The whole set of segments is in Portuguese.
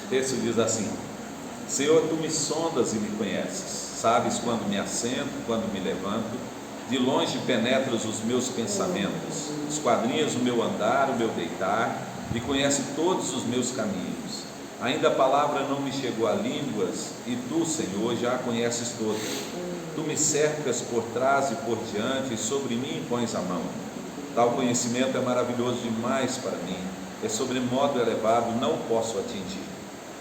O texto diz assim: Senhor, tu me sondas e me conheces, sabes quando me assento, quando me levanto, de longe penetras os meus pensamentos, esquadrinhas o meu andar, o meu deitar, e conheces todos os meus caminhos. Ainda a palavra não me chegou a línguas, e tu, Senhor, já a conheces toda. Tu me cercas por trás e por diante, e sobre mim pões a mão. Tal conhecimento é maravilhoso demais para mim, é sobremodo elevado, não posso atingir.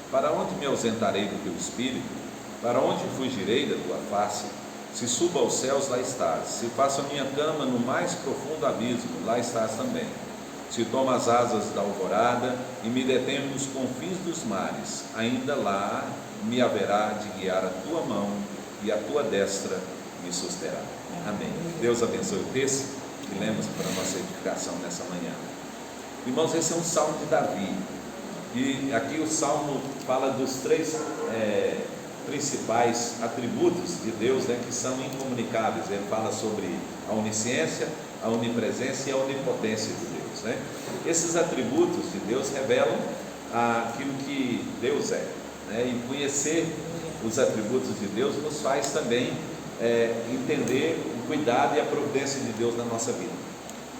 Para onde me ausentarei do teu espírito? Para onde fugirei da tua face? Se subo aos céus, lá estás. Se faço a minha cama no mais profundo abismo, lá estás também. Se tomo as asas da alvorada e me detenho nos confins dos mares, ainda lá me haverá de guiar a tua mão e a tua destra me susterá. Amém. Deus abençoe o texto que lemos para a nossa edificação nessa manhã. Irmãos, esse é um salmo de Davi. E aqui o salmo fala dos três principais atributos de Deus, que são incomunicáveis. Ele fala sobre a onisciência, a onipresença e a onipotência de Deus. Esses atributos de Deus revelam aquilo que Deus é. E conhecer os atributos de Deus nos faz também entender o cuidado e a providência de Deus na nossa vida.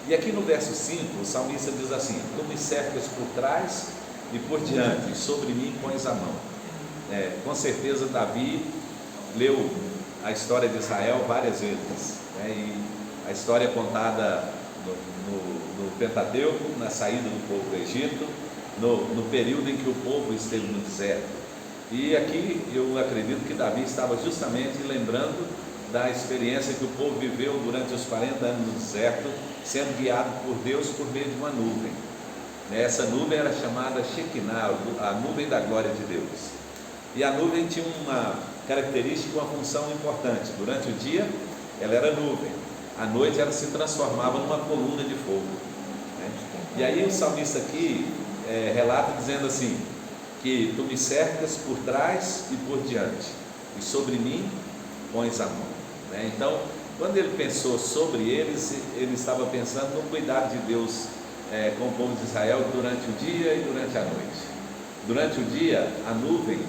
E aqui no verso 5, o salmista diz assim: tu me cercas por trás e por diante, e sobre mim pões a mão. Com certeza Davi leu a história de Israel várias vezes, e a história é contada no Pentateuco, na saída do povo do Egito, no período em que o povo esteve no deserto. E aqui eu acredito que Davi estava justamente lembrando da experiência que o povo viveu durante os 40 anos no deserto, sendo guiado por Deus por meio de uma nuvem. Essa nuvem era chamada Shekinah, a nuvem da glória de Deus. E a nuvem tinha uma característica, uma função importante. Durante o dia ela era nuvem, à noite ela se transformava numa coluna de fogo. E aí o salmista aqui relata dizendo assim, que tu me cercas por trás e por diante, e sobre mim pões a mão. Então, quando ele pensou sobre eles, ele estava pensando no cuidado de Deus com o povo de Israel durante o dia e durante a noite. Durante o dia, a nuvem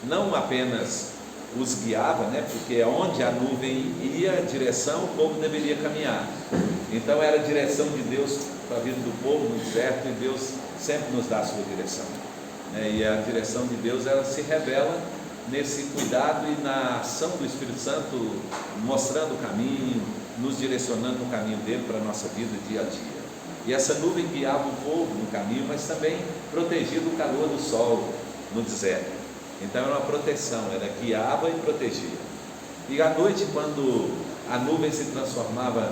não apenas os guiava, porque onde a nuvem ia, a direção, o povo deveria caminhar. Então era a direção de Deus para a vida do povo no deserto, e Deus sempre nos dá a sua direção. E a direção de Deus, ela se revela nesse cuidado e na ação do Espírito Santo, mostrando o caminho, nos direcionando no caminho dele para a nossa vida dia a dia. E essa nuvem guiava o povo no caminho, mas também protegia do calor do sol no deserto. Então era uma proteção, ela guiava e protegia. E à noite, quando a nuvem se transformava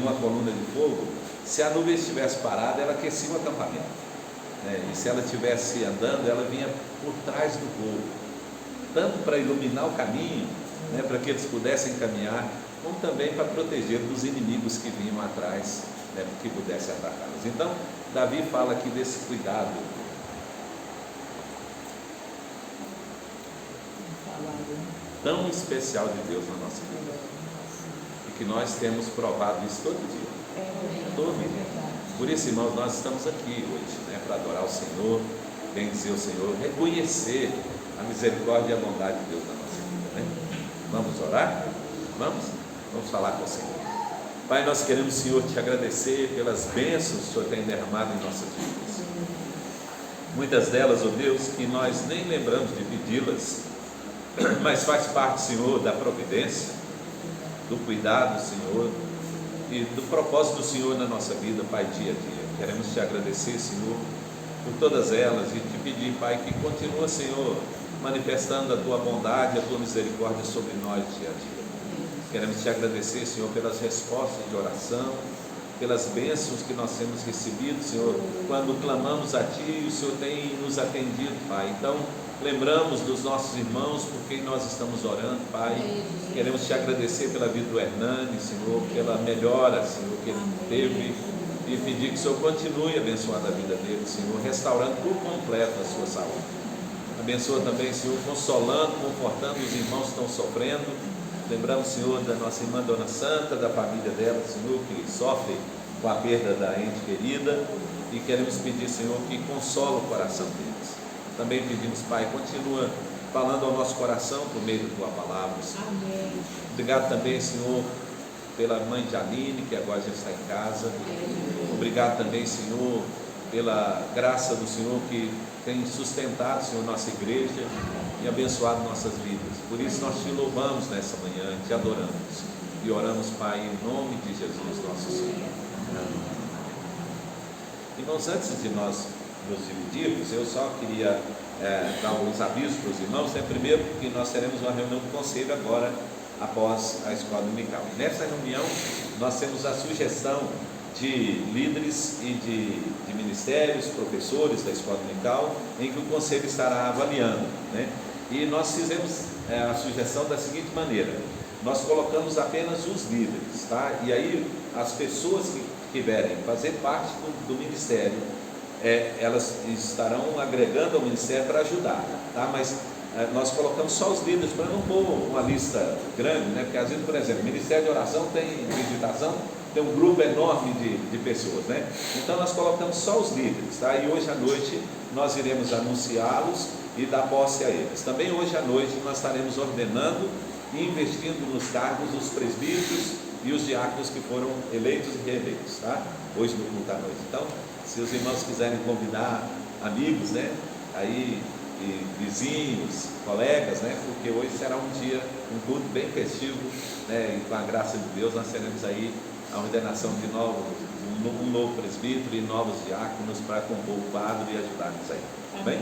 numa coluna de fogo, se a nuvem estivesse parada, ela aquecia o acampamento. E se ela estivesse andando, ela vinha por trás do povo, tanto para iluminar o caminho, para que eles pudessem caminhar, como também para proteger dos inimigos que vinham atrás, que pudessem atacá-los. Então, Davi fala aqui desse cuidado tão especial de Deus na nossa vida, e que nós temos provado isso todo dia, todo dia. Por isso, irmãos, nós estamos aqui hoje, para adorar o Senhor, bendizer o Senhor, reconhecer a misericórdia e a bondade de Deus na nossa vida. Vamos orar? Vamos falar com o Senhor. Pai, nós queremos, Senhor, te agradecer pelas bênçãos que o Senhor tem derramado em nossas vidas. Muitas delas, ó Deus, que nós nem lembramos de pedi-las, mas faz parte, Senhor, da providência, do cuidado, Senhor, e do propósito do Senhor na nossa vida, Pai, dia a dia. Queremos te agradecer, Senhor, por todas elas, e te pedir, Pai, que continua, Senhor, manifestando a tua bondade, a tua misericórdia sobre nós dia a dia. Queremos te agradecer, Senhor, pelas respostas de oração, pelas bênçãos que nós temos recebido, Senhor, quando clamamos a Ti, o Senhor tem nos atendido, Pai. Então, lembramos dos nossos irmãos por quem nós estamos orando, Pai. Queremos te agradecer pela vida do Hernani, Senhor, pela melhora, Senhor, que ele teve, e pedir que o Senhor continue abençoando a vida dele, Senhor, restaurando por completo a sua saúde. Abençoa também, Senhor, consolando, confortando os irmãos que estão sofrendo. Lembramos, Senhor, da nossa irmã Dona Santa, da família dela, Senhor, que sofre com a perda da ente querida, e queremos pedir, Senhor, que consola o coração deles. também pedimos, Pai, continua falando ao nosso coração por meio da Tua palavra, Senhor. Amém. Obrigado também, Senhor, pela mãe de Aline, que agora já está em casa. Obrigado também, Senhor, pela graça do Senhor que tem sustentado, Senhor, nossa igreja e abençoado nossas vidas. Por isso nós te louvamos nessa manhã, te adoramos e oramos, Pai, em nome de Jesus, nosso Senhor. Irmãos, antes de nós nos dividirmos, eu só queria dar alguns avisos para os irmãos, né? Primeiro, que nós teremos uma reunião do conselho agora, após a escola dominical. E nessa reunião, nós temos a sugestão de líderes e de ministérios, professores da escola dominical, em que o conselho estará avaliando, né? E nós fizemos a sugestão da seguinte maneira: nós colocamos apenas os líderes, tá? E aí as pessoas que quiserem fazer parte do ministério, elas estarão agregando ao ministério para ajudar, tá? Mas nós colocamos só os líderes para não pôr uma lista grande, né? Porque às vezes, por exemplo, o Ministério de Oração tem visitação, tem um grupo enorme de pessoas, né? Então nós colocamos só os líderes, tá? E hoje à noite nós iremos anunciá-los e dar posse a eles. Também hoje à noite nós estaremos ordenando e investindo nos cargos dos presbíteros e os diáconos que foram eleitos e reeleitos, tá? Hoje no culto à noite. Então, se os irmãos quiserem convidar amigos, né? Aí, e vizinhos, colegas, né? Porque hoje será um dia, um culto bem festivo, né? E com a graça de Deus nós teremos aí a ordenação de um novo presbítero e novos diáconos para compor o quadro e ajudar-nos aí. Bem?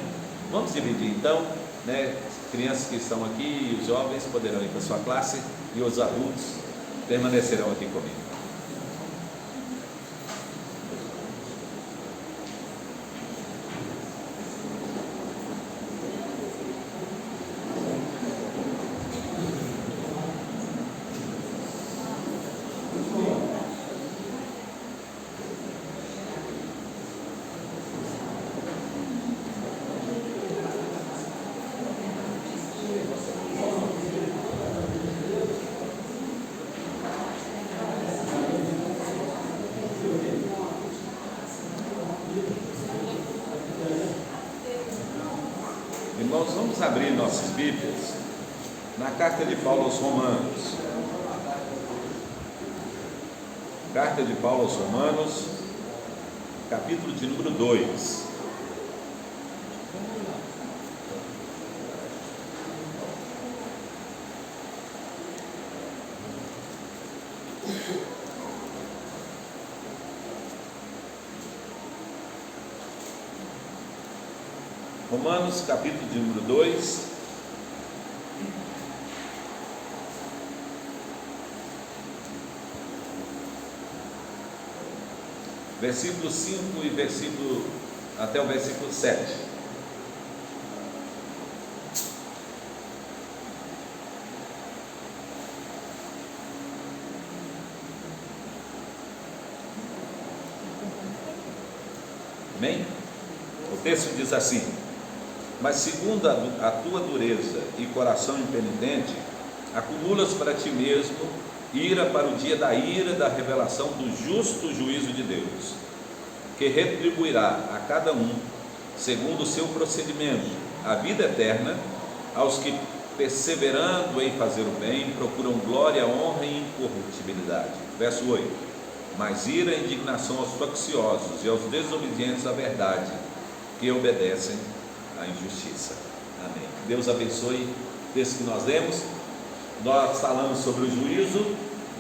Vamos dividir então, né? Crianças que estão aqui e os jovens poderão ir para a sua classe e os adultos permanecerão aqui comigo. Irmãos, vamos abrir nossas Bíblias na carta de Paulo aos Romanos. Carta de Paulo aos Romanos, capítulo de número 2. Romanos, capítulo de número 2, versículo 5 e até o versículo 7. Amém? O texto diz assim: mas segundo a tua dureza e coração impenitente, acumulas para ti mesmo ira para o dia da ira da revelação do justo juízo de Deus, que retribuirá a cada um, segundo o seu procedimento, a vida eterna, aos que, perseverando em fazer o bem, procuram glória, honra e incorruptibilidade. Verso 8: mas ira e indignação aos facciosos e aos desobedientes à verdade, que obedecem à injustiça. Amém. Deus abençoe o texto que nós lemos. Nós falamos sobre o juízo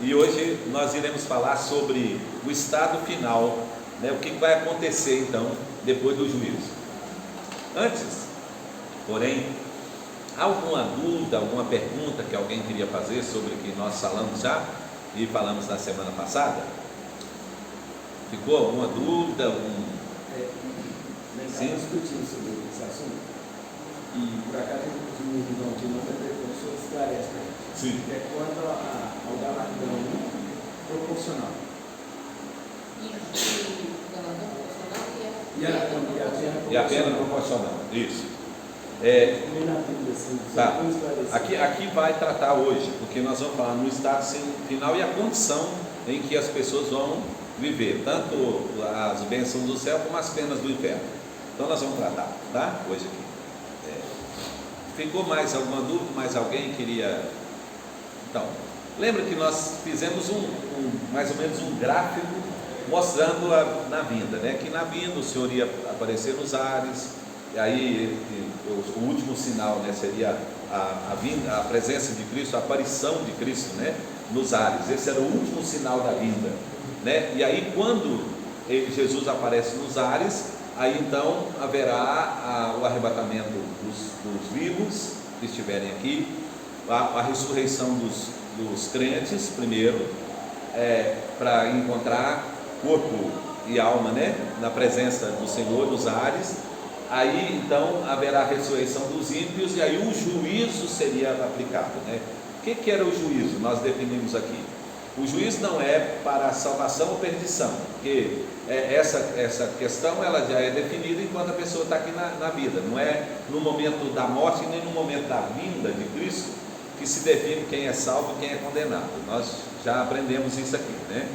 e hoje nós iremos falar sobre o estado final, né? O que vai acontecer então depois do juízo. Antes, porém, alguma dúvida, alguma pergunta que alguém queria fazer sobre o que nós falamos já e falamos na semana passada? Ficou alguma dúvida? Nós estamos discutindo sobre esse assunto e por acaso os meninos vão aqui, mas a professora esclarece para a gente. Sim. Que é quanto ao galardão proporcional. E a pena proporcional. Isso. Tá. Aqui vai tratar hoje, porque nós vamos falar no estado final e a condição em que as pessoas vão viver, tanto as bênçãos do céu como as penas do inferno. Então nós vamos tratar, tá? Hoje aqui. Ficou mais alguma dúvida? Mais alguém queria? Então, lembra que nós fizemos mais ou menos um gráfico mostrando na vinda, né? Que na vinda o Senhor ia aparecer nos ares, e aí o último sinal, né, seria a presença de Cristo, a aparição de Cristo, né, nos ares. Esse era o último sinal da vinda, né? E aí quando Jesus aparece nos ares, aí então haverá o arrebatamento dos vivos que estiverem aqui, a ressurreição dos crentes primeiro, para encontrar corpo e alma, né, na presença do Senhor nos ares. Aí então haverá a ressurreição dos ímpios, e aí o juízo seria aplicado, né? O que era o juízo? Nós definimos aqui. O juízo não é para salvação ou perdição, porque essa questão ela já é definida enquanto a pessoa está aqui na vida. Não é no momento da morte nem no momento da vinda de Cristo que se define quem é salvo e quem é condenado. Nós já aprendemos isso aqui, né?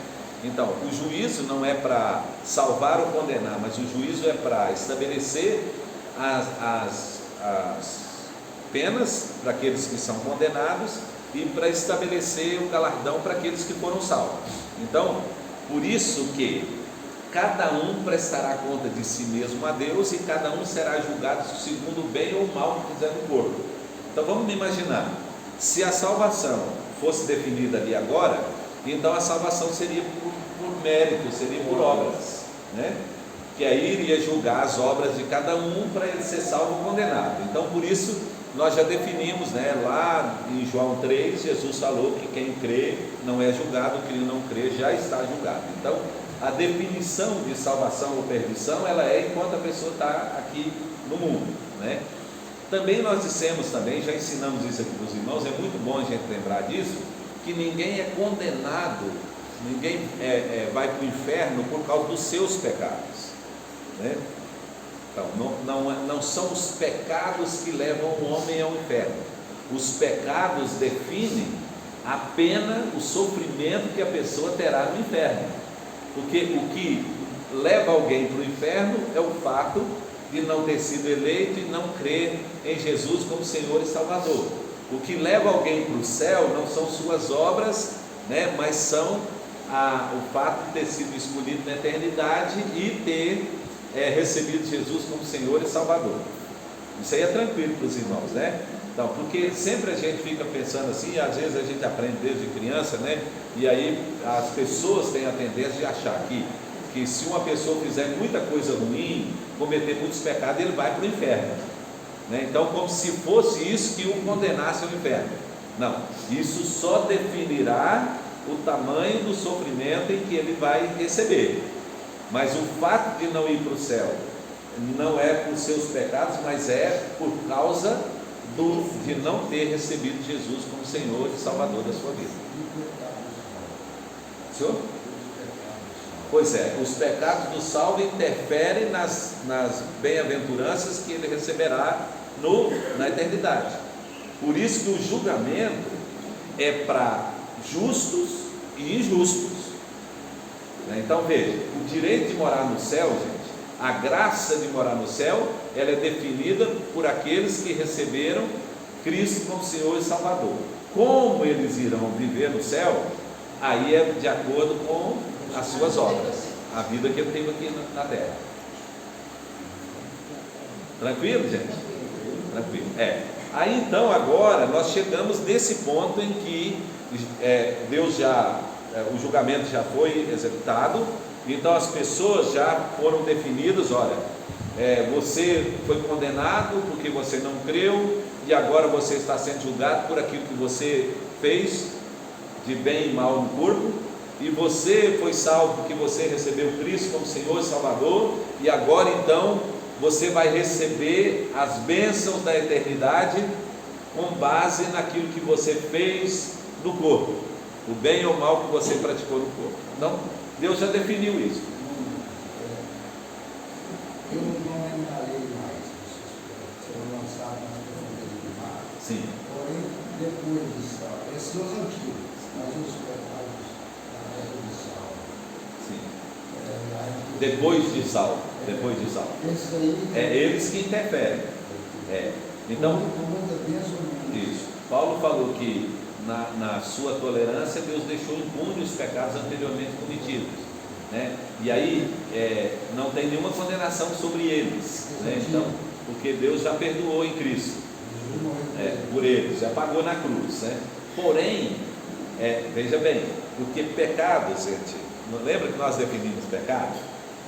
Então, o juízo não é para salvar ou condenar, mas o juízo é para estabelecer as penas para aqueles que são condenados e para estabelecer o galardão para aqueles que foram salvos. Então, por isso que cada um prestará conta de si mesmo a Deus, e cada um será julgado segundo o bem ou o mal que fizer no corpo. Então vamos imaginar, se a salvação fosse definida ali agora, então a salvação seria por mérito, seria por obras, né? Que aí iria julgar as obras de cada um para ele ser salvo ou condenado. Então por isso nós já definimos, né, lá em João 3, Jesus falou que quem crê não é julgado, quem não crê já está julgado. Então a definição de salvação ou perdição, ela é enquanto a pessoa está aqui no mundo, né? Também nós dissemos, já ensinamos isso aqui para os irmãos, é muito bom a gente lembrar disso, que ninguém é condenado, ninguém vai para o inferno por causa dos seus pecados, né? Então, não são os pecados que levam o homem ao inferno. Os pecados definem a pena, o sofrimento que a pessoa terá no inferno. Porque o que leva alguém para o inferno é o fato de não ter sido eleito e não crer em Jesus como Senhor e Salvador. O que leva alguém para o céu não são suas obras, né, mas são o fato de ter sido escolhido na eternidade e ter recebido Jesus como Senhor e Salvador. Isso aí é tranquilo para os irmãos, né? Então, porque sempre a gente fica pensando assim, às vezes a gente aprende desde criança, né? E aí as pessoas têm a tendência de achar que se uma pessoa fizer muita coisa ruim, cometer muitos pecados, ele vai para o inferno, né? Então, como se fosse isso que o condenasse ao inferno. Não, isso só definirá o tamanho do sofrimento em que ele vai receber. Mas o fato de não ir para o céu não é por seus pecados, mas é por causa de não ter recebido Jesus como Senhor e Salvador da sua vida. Senhor? Pois é, os pecados do salvo interferem nas bem-aventuranças que ele receberá na eternidade. Por isso que o julgamento é para justos e injustos. Então veja, o direito de morar no céu, gente, a graça de morar no céu, ela é definida por aqueles que receberam Cristo como Senhor e Salvador. Como eles irão viver no céu, aí é de acordo com as suas obras, a vida que ele teve aqui na terra. Tranquilo, gente? Tranquilo. Aí então agora nós chegamos nesse ponto em que o julgamento já foi executado. Então as pessoas já foram definidas. Olha, você foi condenado porque você não creu, e agora você está sendo julgado por aquilo que você fez de bem e mal no corpo. E você foi salvo porque você recebeu Cristo como Senhor e Salvador, e agora então você vai receber as bênçãos da eternidade com base naquilo que você fez no corpo, o bem ou o mal que você praticou no corpo. Então Deus já definiu isso. Eu não lembrarei mais, serão lançados nas profundezas do mar. Sim. Porém, depois de sal, esses são os antigos, mas os pecados da terra de sal. Sim. Depois de sal. Esses aí, eles que interferem. Então, com muita bênção. isso. Paulo falou que na sua tolerância Deus deixou impune os pecados anteriormente cometidos, né? E aí não tem nenhuma condenação sobre eles, né? Então, porque Deus já perdoou em Cristo, por eles, já pagou na cruz, né? Porém, veja bem, porque pecados, gente, lembra que nós definimos pecados?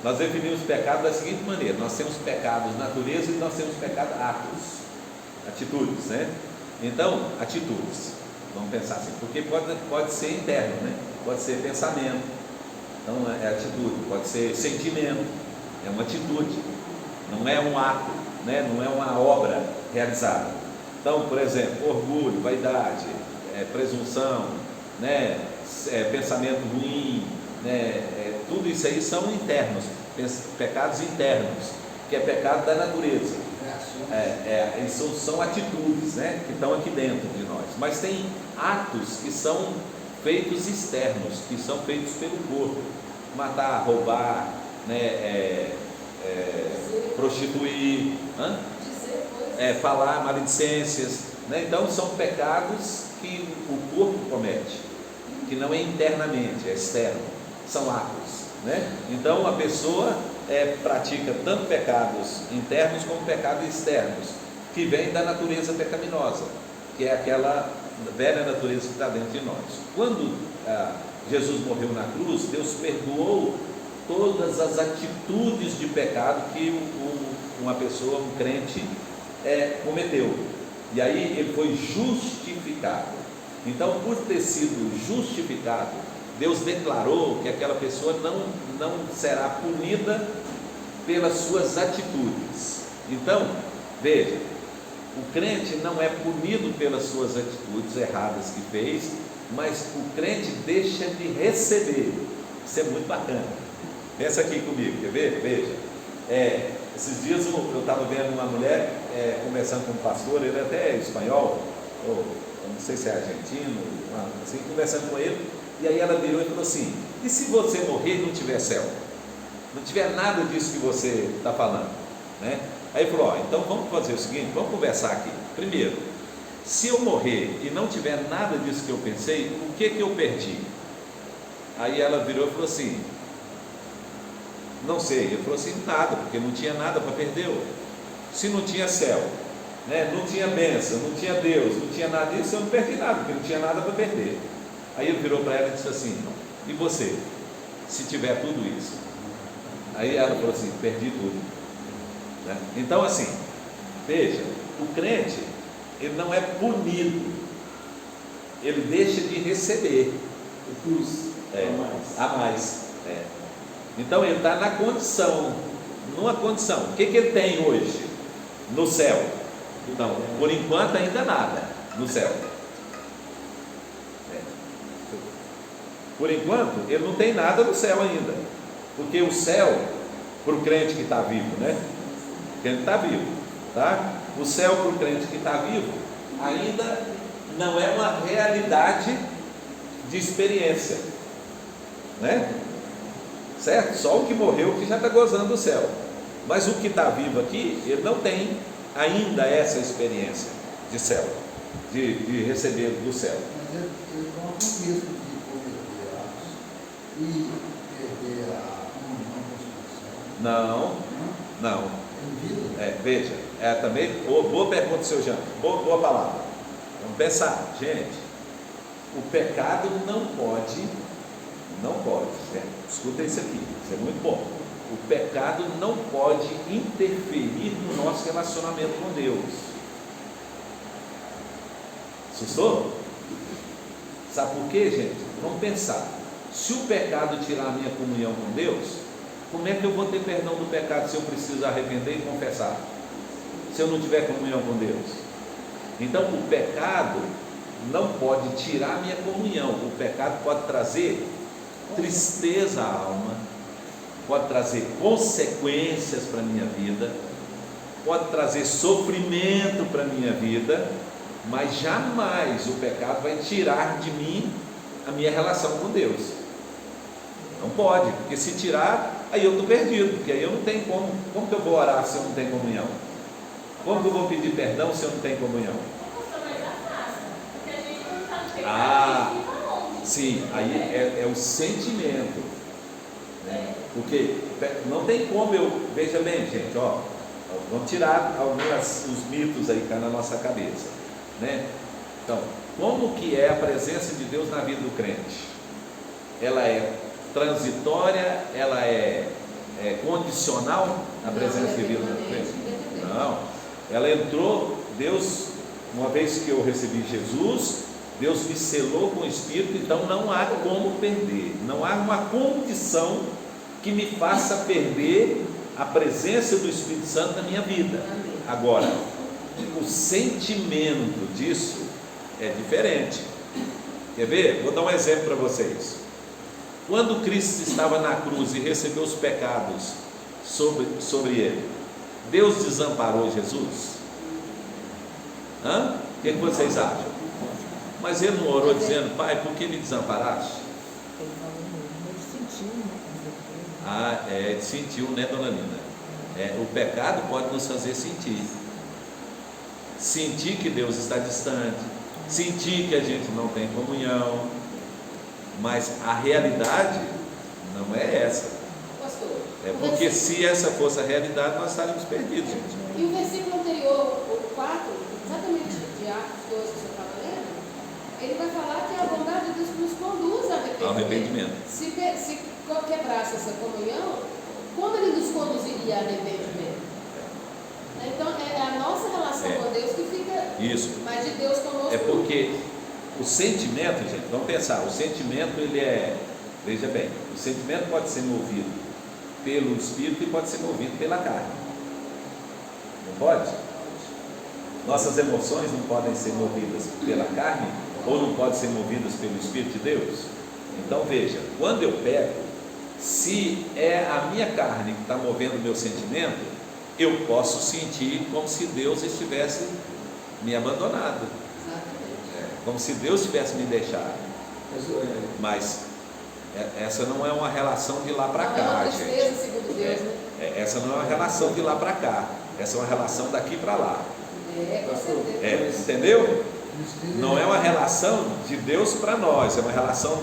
Nós definimos pecado da seguinte maneira: nós temos pecados natureza e nós temos pecados atos, atitudes, né? Então, atitudes, vamos pensar assim, porque pode ser interno, né? Pode ser pensamento, então é atitude, pode ser sentimento, é uma atitude, não é um ato, né? Não é uma obra realizada. Então, por exemplo, orgulho, vaidade, presunção, né? Pensamento ruim, né? Tudo isso aí são internos, pecados internos, que é pecado da natureza. São atitudes, né, que estão aqui dentro de nós. Mas tem atos que são feitos externos, que são feitos pelo corpo: matar, roubar, né, prostituir, falar maledicências, né? Então são pecados que o corpo comete, que não é internamente, é externo, são atos, né? Então a pessoa pratica tanto pecados internos como pecados externos, que vêm da natureza pecaminosa, que é aquela velha natureza que está dentro de nós. Quando Jesus morreu na cruz, Deus perdoou todas as atitudes de pecado que uma pessoa, um crente, cometeu, e aí ele foi justificado. Então, por ter sido justificado, Deus declarou que aquela pessoa não será punida pelas suas atitudes. Então, veja, o crente não é punido pelas suas atitudes erradas que fez, mas o crente deixa de receber. Isso é muito bacana. Pensa aqui comigo, quer ver? Veja, esses dias eu estava vendo uma mulher conversando com um pastor, ele até é espanhol, ou não sei se é argentino, assim, conversando com ele. E aí ela virou e falou assim: e se você morrer e não tiver céu? Não tiver nada disso que você está falando, né? Aí ele falou: então vamos fazer o seguinte, vamos conversar aqui. Primeiro, se eu morrer e não tiver nada disso que eu pensei, o que eu perdi? Aí ela virou e falou assim: não sei. Ele falou assim: nada, porque não tinha nada para perder. Se não tinha céu, né? Não tinha bênção, não tinha Deus, não tinha nada disso, eu não perdi nada, porque não tinha nada para perder. Aí ele virou para ela e disse assim: e você, se tiver tudo isso? Aí ela falou assim: perdi tudo, né? Então, assim, veja, o crente, ele não é punido, ele deixa de receber o plus a mais. Então ele está na condição, numa condição. O que ele tem hoje no céu? Então, por enquanto ainda nada no céu. Por enquanto, ele não tem nada no céu ainda, porque o céu, para o crente que está vivo, né? Ele está vivo, tá? O céu para o crente que está vivo ainda não é uma realidade de experiência, né? Certo? Só o que morreu que já está gozando do céu, mas o que está vivo aqui, ele não tem ainda essa experiência de céu, de receber do céu. Mas ele não acontece e perder a comunhão. Não. Em vida? Veja, também, boa pergunta, seu Jean, boa palavra. Vamos pensar, gente, o pecado não pode, escuta isso aqui, isso é muito bom. O pecado não pode interferir no nosso relacionamento com Deus. Assustou? Sabe por quê, gente? Vamos pensar. Se o pecado tirar a minha comunhão com Deus, como é que eu vou ter perdão do pecado se eu preciso arrepender e confessar? Se eu não tiver comunhão com Deus? Então o pecado não pode tirar a minha comunhão. O pecado pode trazer tristeza à alma, pode trazer consequências para a minha vida, pode trazer sofrimento para a minha vida, mas jamais o pecado vai tirar de mim a minha relação com Deus. Não pode, porque se tirar, aí eu estou perdido, porque aí eu não tenho como que eu vou orar se eu não tenho comunhão? Como que eu vou pedir perdão se eu não tenho comunhão? Mas afasta, porque a gente não está no pecado, Ah, a gente fica longe. sim, aí é o sentimento, né? Porque não tem como veja bem, gente, ó, vamos tirar os mitos aí que estão na nossa cabeça, né? Então, como que é a presença de Deus na vida do crente? Ela é transitória, ela é condicional na presença de Deus do crente? Não, ela entrou, Deus, uma vez que eu recebi Jesus, Deus me selou com o Espírito, então não há como perder, não há uma condição que me faça perder a presença do Espírito Santo na minha vida. Agora, o sentimento disso é diferente. Quer ver? Vou dar um exemplo para vocês. Quando Cristo estava na cruz e recebeu os pecados sobre ele, Deus desamparou Jesus? O que vocês acham? Mas ele não orou dizendo: Pai, por que me desamparaste? Ele sentiu, né? Ele sentiu, né, dona Nina? O pecado pode nos fazer sentir. Sentir que Deus está distante, sentir que a gente não tem comunhão, mas a realidade não é essa. Pastor, Porque se essa fosse a realidade, nós estaríamos perdidos, gente. e o versículo anterior, o 4, exatamente de Atos 2 que o senhor estava lendo, ele vai falar que é a bondade de Deus que nos conduz ao arrependimento. Se quebrasse essa comunhão, como ele nos conduziria a arrependimento? Então é a nossa relação com Deus que fica Isso. mais de Deus conosco. É porque o sentimento, gente, vamos pensar, o sentimento veja bem, o sentimento pode ser movido pelo Espírito e pode ser movido pela carne. Não pode? Nossas emoções não podem ser movidas pela carne ou não podem ser movidas pelo Espírito de Deus? Então veja, quando eu peco, se é a minha carne que está movendo o meu sentimento, eu posso sentir como se Deus estivesse me abandonado. Exatamente. Como se Deus tivesse me deixado. Mas essa não é uma relação de lá para cá, Não é uma tristeza, gente. segundo Deus, né? Essa não é uma relação de lá para cá. Essa é uma relação daqui para lá. Com certeza. Entendeu? Não é uma relação de Deus para nós, é uma relação,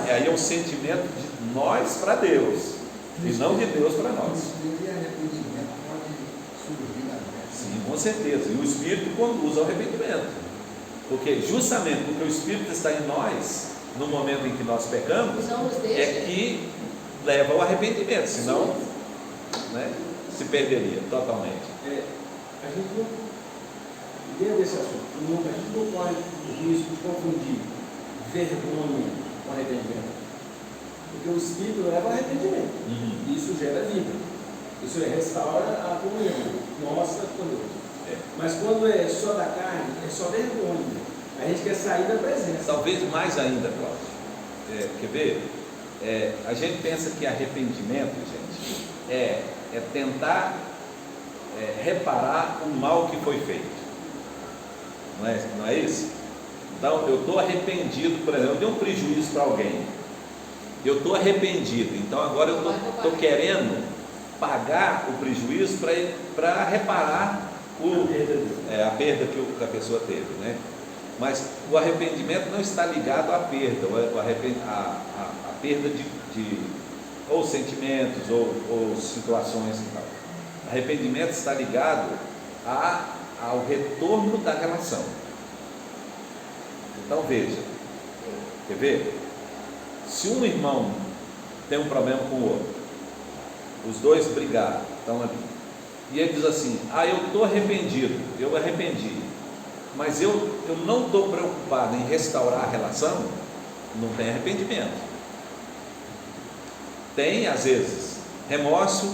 aí é um sentimento de nós para Deus, e não de Deus para nós. E arrependimento pode surgir na vida. Sim, com certeza. E o Espírito conduz ao arrependimento. Justamente porque o Espírito está em nós, no momento em que nós pecamos, Não nos deixa. é que leva ao arrependimento, senão, né, se perderia totalmente. A gente não, dentro desse assunto, a gente não corre o risco de confundir vergonha com arrependimento. Porque o Espírito leva ao arrependimento. Isso gera vida. Isso restaura a comunhão nossa com Deus. Mas quando é só da carne, é só vergonha. A gente quer sair da presença. Talvez mais ainda, Cláudio. Quer ver? A gente pensa que arrependimento, gente, é tentar reparar o mal que foi feito. Não é isso? Então, eu estou arrependido, por exemplo, eu dei um prejuízo para alguém. Eu estou arrependido, então agora eu estou querendo pagar o prejuízo para reparar a perda que a pessoa teve, né? Mas o arrependimento não está ligado à perda, a perda de ou sentimentos ou situações e tal. Arrependimento está ligado ao retorno da relação. Então veja, quer ver? Se um irmão tem um problema com o outro, os dois brigaram, estão ali, e ele diz assim: eu estou arrependido, eu arrependi, mas eu não estou preocupado em restaurar a relação, não tem arrependimento. Tem às vezes remorso,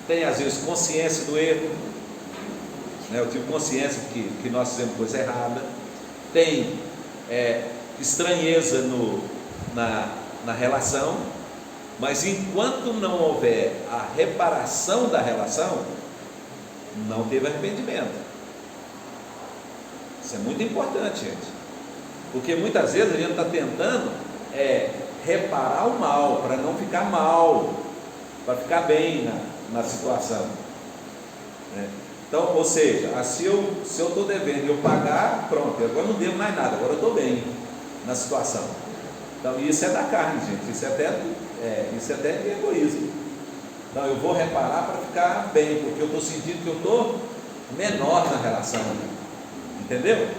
tem às vezes consciência do erro, né? Eu tive consciência que nós fizemos coisa errada, tem estranheza na relação, mas enquanto não houver a reparação da relação, não teve arrependimento. Isso é muito importante, gente, porque muitas vezes a gente está tentando reparar o mal, para não ficar mal, para ficar bem na situação, né? Então, ou seja, se eu estou devendo e eu pagar, pronto, agora não devo mais nada, agora eu estou bem na situação. Então, isso é da carne, gente, isso é até egoísmo. Então, eu vou reparar para ficar bem, porque eu estou sentindo que eu estou menor na relação, entendeu?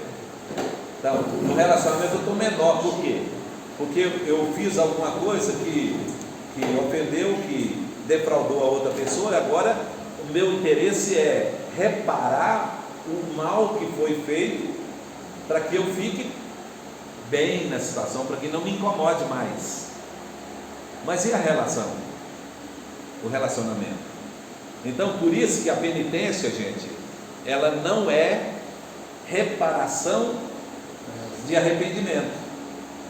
Então, no relacionamento eu estou menor, por quê? Porque eu fiz alguma coisa que ofendeu, que defraudou a outra pessoa, e agora o meu interesse é reparar o mal que foi feito, para que eu fique bem na situação, para que não me incomode mais. Mas e a relação? O relacionamento? Então, por isso que a penitência, gente, ela não é reparação de arrependimento,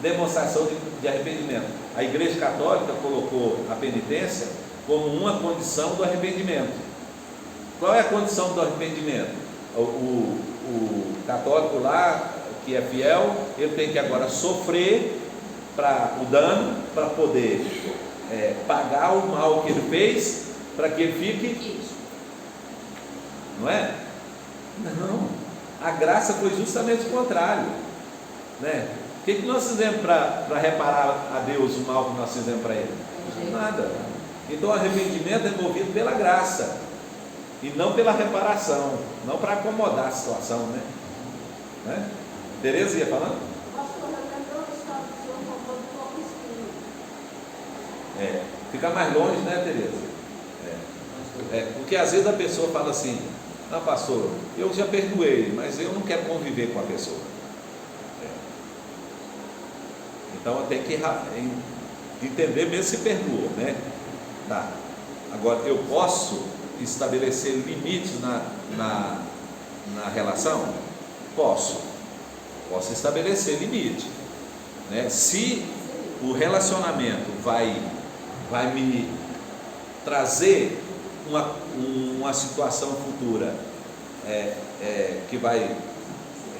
demonstração de arrependimento. A Igreja Católica colocou a penitência como uma condição do arrependimento. Qual é a condição do arrependimento? O católico lá, que é fiel, ele tem que agora sofrer o dano, para poder pagar o mal que ele fez, para que ele fique, não é? Não, a graça foi justamente o contrário, né? O que nós fizemos para reparar a Deus o mal que nós fizemos para Ele? Nada. Então o arrependimento é movido pela graça e não pela reparação, não para acomodar a situação, né? Tereza ia falando? Fica mais longe, né, Tereza? Porque às vezes a pessoa fala assim: não, pastor, eu já perdoei, mas eu não quero conviver com a pessoa. Então eu tenho que entender mesmo se perdoa, né? Tá. Agora, eu posso estabelecer limites na relação? Posso estabelecer limite, né? Se o relacionamento vai me trazer uma situação futura que vai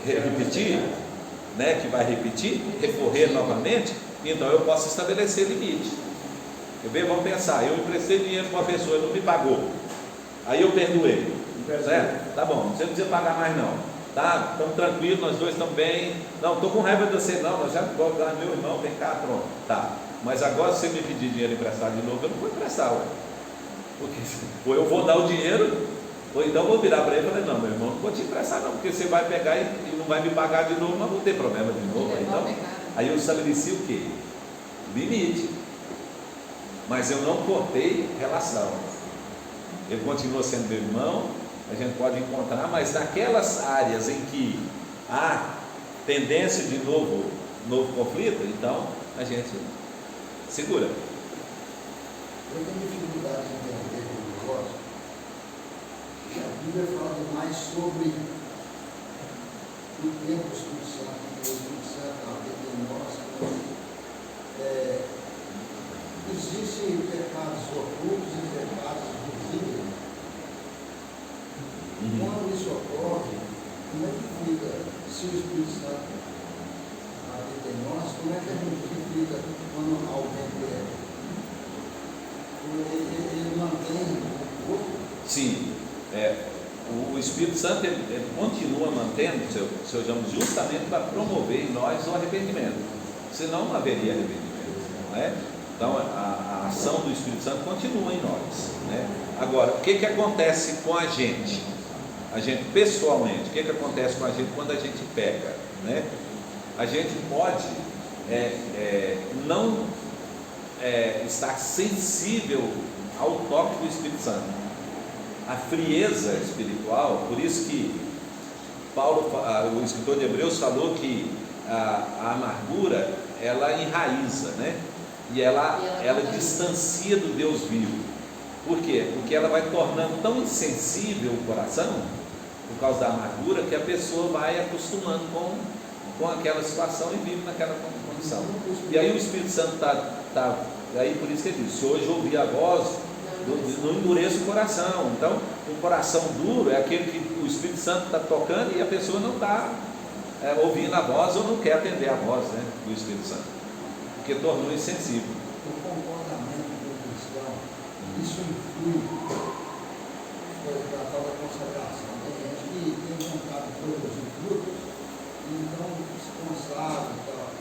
repetir, né? Que vai recorrer novamente, então eu posso estabelecer limite. Vamos pensar, eu emprestei dinheiro para uma pessoa, ele não me pagou, aí eu perdoei, certo? Tá bom, você não precisa pagar mais não, tá? Estamos tranquilos, nós dois estamos bem, não, estou com raiva de você não, nós já vamos dar, meu irmão, vem cá, pronto, tá, mas agora se você me pedir dinheiro emprestado de novo, eu não vou emprestar, porque ou eu vou dar o dinheiro, ou então vou virar para ele e falar: não, meu irmão, não vou te emprestar não, porque você vai pegar e não vai me pagar de novo, mas vou ter problema de novo. Então, aí eu estabeleci o quê? Limite, mas eu não cortei relação, ele continua sendo meu irmão, a gente pode encontrar, mas naquelas áreas em que há tendência de novo conflito, então a gente segura. Eu tenho dificuldade de entender o negócio, que a Bíblia fala demais sobre o tempo do Espírito Santo, que o Espírito Santo habita em nós. Existem pecados ocultos e pecados visíveis. Quando isso ocorre, como é que fica? Se o Espírito Santo habita em nós, como é que a gente fica quando alguém perde? Ele mantém o corpo? Sim, o Espírito Santo ele continua mantendo seus dons justamente para promover em nós o arrependimento, senão não haveria arrependimento, não é? Então a ação do Espírito Santo continua em nós, né? Agora, o que acontece com a gente pessoalmente? O que acontece com a gente quando a gente peca, né? A gente pode não estar sensível ao toque do Espírito Santo, a frieza espiritual. Por isso que Paulo, o escritor de Hebreus, falou que a amargura ela enraiza, né? E ela distancia do Deus vivo. Por quê? Porque ela vai tornando tão insensível o coração, por causa da amargura, que a pessoa vai acostumando com aquela situação e vive naquela condição. E aí o Espírito Santo está aí, por isso que ele diz: se hoje ouvir a voz, não endureça o coração. Então, um coração duro é aquele que o Espírito Santo está tocando e a pessoa não está ouvindo a voz, ou não quer atender a voz, né, do Espírito Santo, porque tornou insensível. O comportamento do cristão, isso influi na tal da consagração. produzir frutos, então se consagra e tal.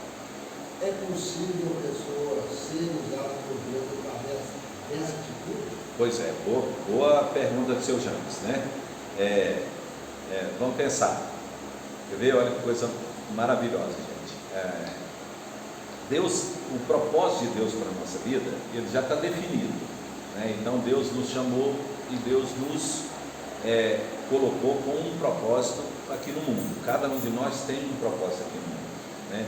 É possível a pessoa ser usada por Deus através dessa atitude? Pois é, boa pergunta do seu James, né? Vamos pensar. Quer ver? Olha que coisa maravilhosa, gente. Deus, o propósito de Deus para a nossa vida, ele já está definido, né? Então Deus nos chamou e Deus nos colocou com um propósito aqui no mundo. Cada um de nós tem um propósito aqui no mundo, né?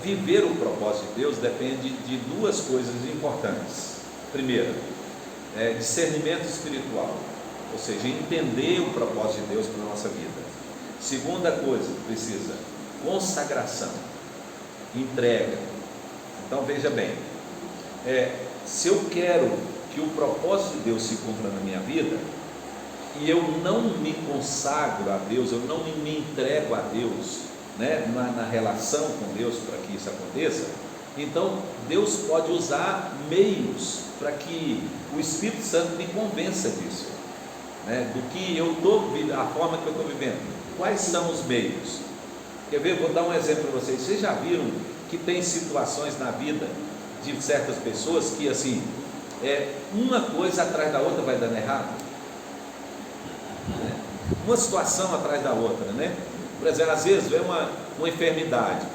Viver o propósito de Deus depende de duas coisas importantes. Primeiro, discernimento espiritual, ou seja, entender o propósito de Deus para a nossa vida. Segunda coisa, precisa consagração, entrega. Então veja bem, se eu quero que o propósito de Deus se cumpra na minha vida, e eu não me consagro a Deus, eu não me entrego a Deus, né, na relação com Deus para que isso aconteça, então Deus pode usar meios para que o Espírito Santo me convença disso, né, do que eu estou vivendo, a forma que eu estou vivendo. Quais são os meios? Quer ver? Vou dar um exemplo para vocês. Vocês já viram que tem situações na vida de certas pessoas que assim, uma coisa atrás da outra vai dando errado, né? Uma situação atrás da outra, né? Por exemplo, às vezes vem uma enfermidade,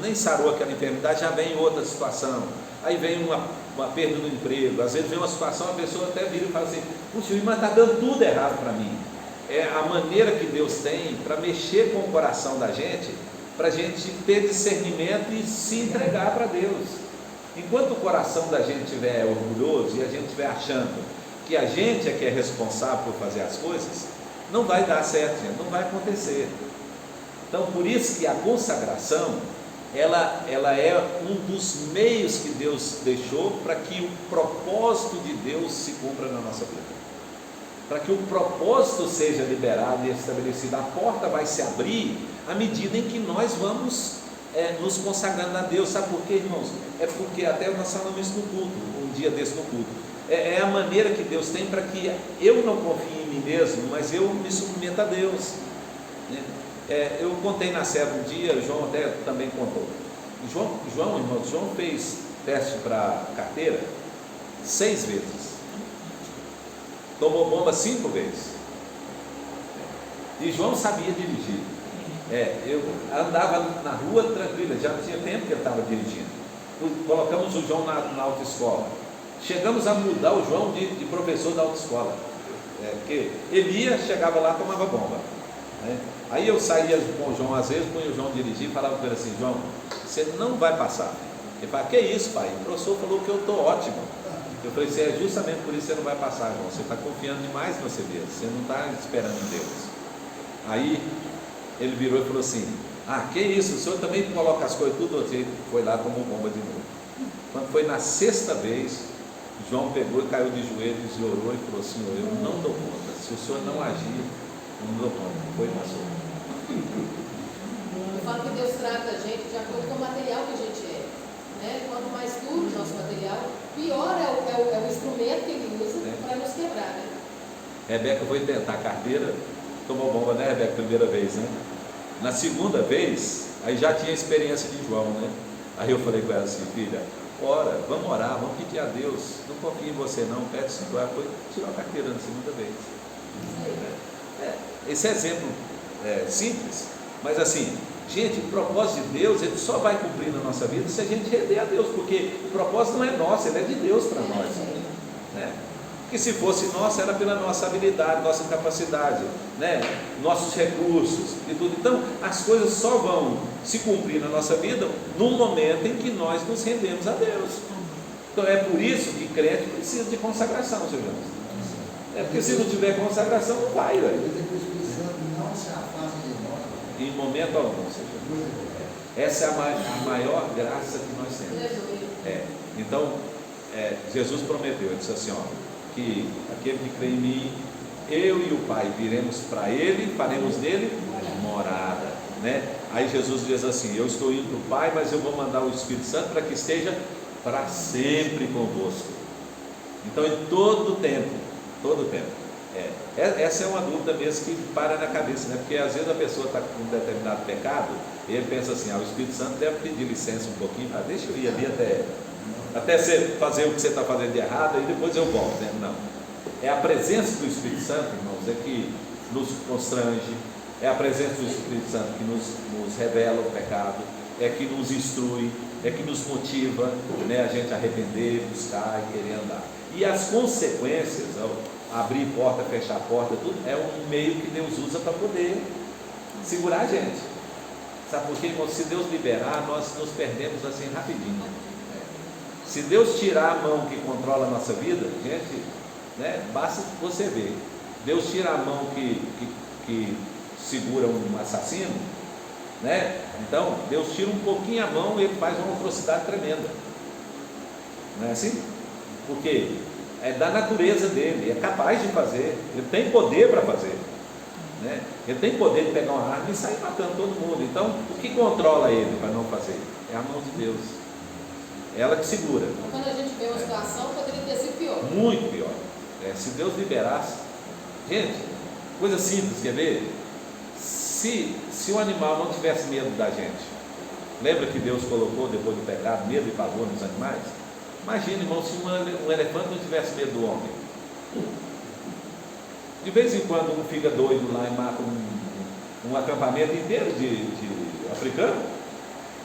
nem sarou aquela enfermidade, já vem outra situação, aí vem uma perda do emprego, às vezes vem uma situação, a pessoa até vira e fala assim: puxa, mas está dando tudo errado para mim. É a maneira que Deus tem para mexer com o coração da gente, para a gente ter discernimento e se entregar para Deus. Enquanto o coração da gente estiver orgulhoso e a gente estiver achando que a gente é que é responsável por fazer as coisas, não vai dar certo, gente, não vai acontecer. Então, por isso que a consagração, ela é um dos meios que Deus deixou para que o propósito de Deus se cumpra na nossa vida, para que o propósito seja liberado e estabelecido. A porta vai se abrir à medida em que nós vamos nos consagrando a Deus. Sabe por quê, irmãos? É porque até nós falamos isso no culto, um dia desse no culto. É a maneira que Deus tem para que eu não confie em mim mesmo, mas eu me submeta a Deus, né? Eu contei na Serra um dia, o João até também contou. João fez teste para carteira 6 vezes, tomou bomba 5 vezes, e João sabia dirigir. Eu andava na rua tranquila, já tinha tempo que ele estava dirigindo. Colocamos o João na autoescola, chegamos a mudar o João de professor da autoescola, porque ele chegava lá, tomava bomba, né? Aí eu saía com o João, às vezes punha o João dirigir e falava para ele assim: João, você não vai passar. Ele falava: que isso, pai? O professor falou que eu estou ótimo. Eu falei assim: é justamente por isso que você não vai passar, João. Você está confiando demais em você mesmo, você não está esperando em Deus. Aí ele virou e falou assim: que isso, o senhor também coloca as coisas tudo assim. Foi lá, tomou bomba de novo. Quando foi na 6ª vez, João pegou e caiu de joelhos e orou e falou: Senhor, eu não dou conta, se o senhor não agir, eu não dou conta. Foi e passou. Eu falo que Deus trata a gente de acordo com o material que a gente é, né? Quanto mais duro o nosso material, pior é o instrumento que Ele usa para nos quebrar, né? Rebeca foi tentar a carteira, tomou bomba, né, Rebeca? Primeira vez, né? Na 2ª vez, aí já tinha experiência de João, né? Aí eu falei com ela assim: filha, ora, vamos orar, vamos pedir a Deus, não confio em você não, pede 5. Ela foi, tirou a carteira na 2ª vez. Esse exemplo simples, mas assim, gente, o propósito de Deus, ele só vai cumprir na nossa vida se a gente render a Deus, porque o propósito não é nosso, ele é de Deus para nós, né? Porque se fosse nosso, era pela nossa habilidade, nossa capacidade, né? Nossos recursos e tudo. Então, as coisas só vão se cumprir na nossa vida no momento em que nós nos rendemos a Deus. Então, é por isso que crente precisa de consagração, seu João. Porque se não tiver consagração, não vai, velho. Não se afasta de nós. Em momento algum, Senhor. Essa é a maior graça que nós temos. Então, Jesus prometeu, ele disse assim, que aquele que crê em mim, eu e o Pai viremos para ele, faremos nele morada, né? Aí Jesus diz assim: eu estou indo para o Pai, mas eu vou mandar o Espírito Santo para que esteja para sempre convosco. Então, em todo tempo, Essa é uma dúvida mesmo que para na cabeça, né? Porque às vezes a pessoa está com um determinado pecado e ele pensa assim, o Espírito Santo deve pedir licença um pouquinho, deixa eu ir ali até você fazer o que você está fazendo de errado e depois eu volto, né? Não. É a presença do Espírito Santo, irmãos, que nos constrange, é a presença do Espírito Santo que nos revela o pecado, que nos instrui, que nos motiva, né, a gente a arrepender, buscar e querer andar. E as consequências, abrir porta, fechar porta, tudo é um meio que Deus usa para poder segurar a gente. Sabe por quê, irmão? Se Deus liberar, nós nos perdemos assim rapidinho. Se Deus tirar a mão que controla a nossa vida, gente, né, basta você ver. Deus tira a mão que segura um assassino, né? Então, Deus tira um pouquinho a mão e ele faz uma atrocidade tremenda. Não é assim? Porque é da natureza dele, é capaz de fazer, ele tem poder para fazer, né? Ele tem poder de pegar uma arma e sair matando todo mundo. Então, o que controla ele para não fazer? É a mão de Deus, ela que segura. Quando a gente vê uma situação, poderia ter sido pior. Muito pior. Se Deus liberasse, gente, coisa simples, quer ver? Se o animal não tivesse medo da gente, lembra que Deus colocou depois do pecado medo e pavor nos animais? Imagina, irmão, se um elefante não tivesse medo do homem. De vez em quando um fica doido lá e mata um acampamento inteiro de africano,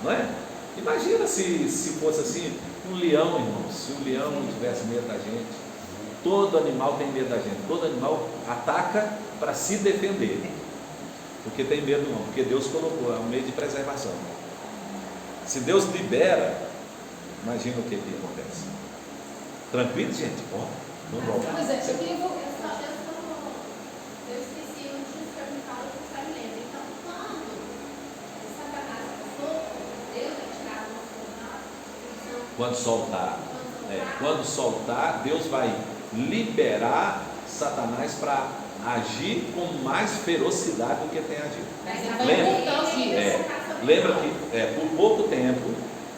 não é? Imagina se fosse assim, um leão, irmão, se o leão não tivesse medo da gente. Todo animal tem medo da gente, todo animal ataca para se defender, porque tem medo do homem, porque Deus colocou, é um meio de preservação. Se Deus libera, imagina o que acontece. Tranquilo, gente? Não volta. Por exemplo, eu queria Eu esqueci um dos que me fala que está me lembra. Então, quando Satanás passou, Deus vai tirar o nosso quando soltar, Deus vai liberar Satanás para agir com mais ferocidade do que tem agido. Lembra que por pouco tempo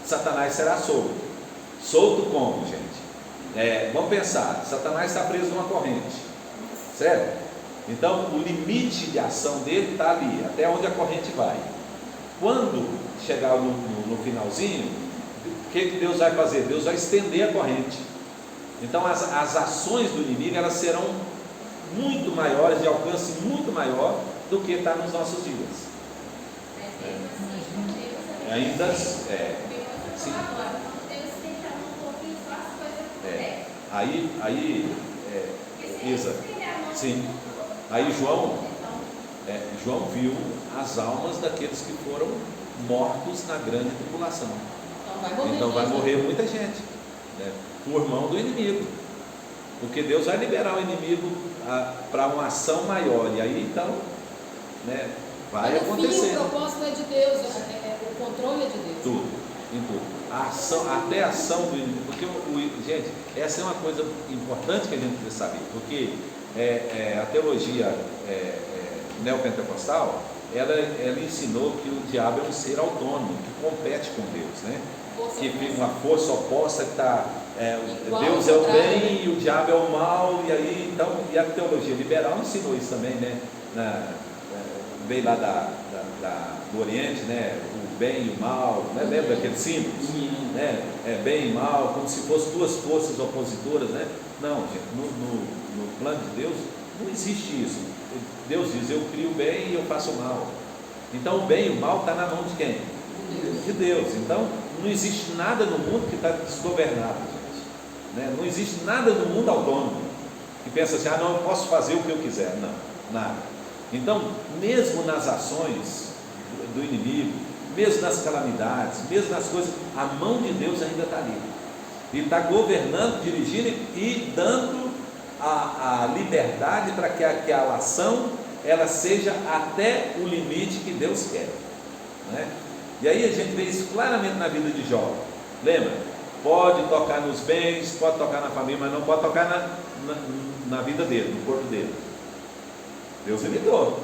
Satanás será solto. Solto como, gente? Vamos pensar, Satanás está preso numa corrente, certo? Então o limite de ação dele está ali, até onde a corrente vai. Quando chegar no finalzinho, o que Deus vai fazer? Deus vai estender a corrente. Então as ações do inimigo, elas serão muito maiores, de alcance muito maior do que está nos nossos dias. Ainda sim. Isa, sim. Aí João viu as almas daqueles que foram mortos na grande tribulação. Então vai morrer muita gente, né, por mão do inimigo, porque Deus vai liberar o inimigo para uma ação maior, e aí então, né, vai acontecer. O propósito é de Deus, o controle é de Deus. Tudo, em tudo. Até a ação do inimigo, porque, gente, essa é uma coisa importante que a gente precisa saber, porque a teologia neopentecostal, ela ensinou que o diabo é um ser autônomo, que compete com Deus, né? Que fica uma força oposta, que está. Deus é o bem e o diabo é o mal, e aí então, e a teologia liberal ensinou isso também, né? Veio lá do Oriente, né? O bem e o mal, né? Lembra daqueles símbolos? Né? Bem e mal, como se fossem duas forças opositoras, né? Não, gente, no plano de Deus não existe isso. Deus diz, eu crio o bem e eu faço o mal. Então o bem e o mal está na mão de quem? De Deus. Então não existe nada no mundo que está desgovernado, gente, né? Não existe nada no mundo autônomo que pensa assim, não, eu posso fazer o que eu quiser. Não, nada. Então, mesmo nas ações do inimigo, mesmo nas calamidades, mesmo nas coisas, a mão de Deus ainda está ali. Ele está governando, dirigindo e dando a liberdade para que aquela ação ela seja até o limite que Deus quer, né? E aí a gente vê isso claramente na vida de Jó. Lembra? Pode tocar nos bens, pode tocar na família, mas não pode tocar na vida dele, no corpo dele. Deus limitou.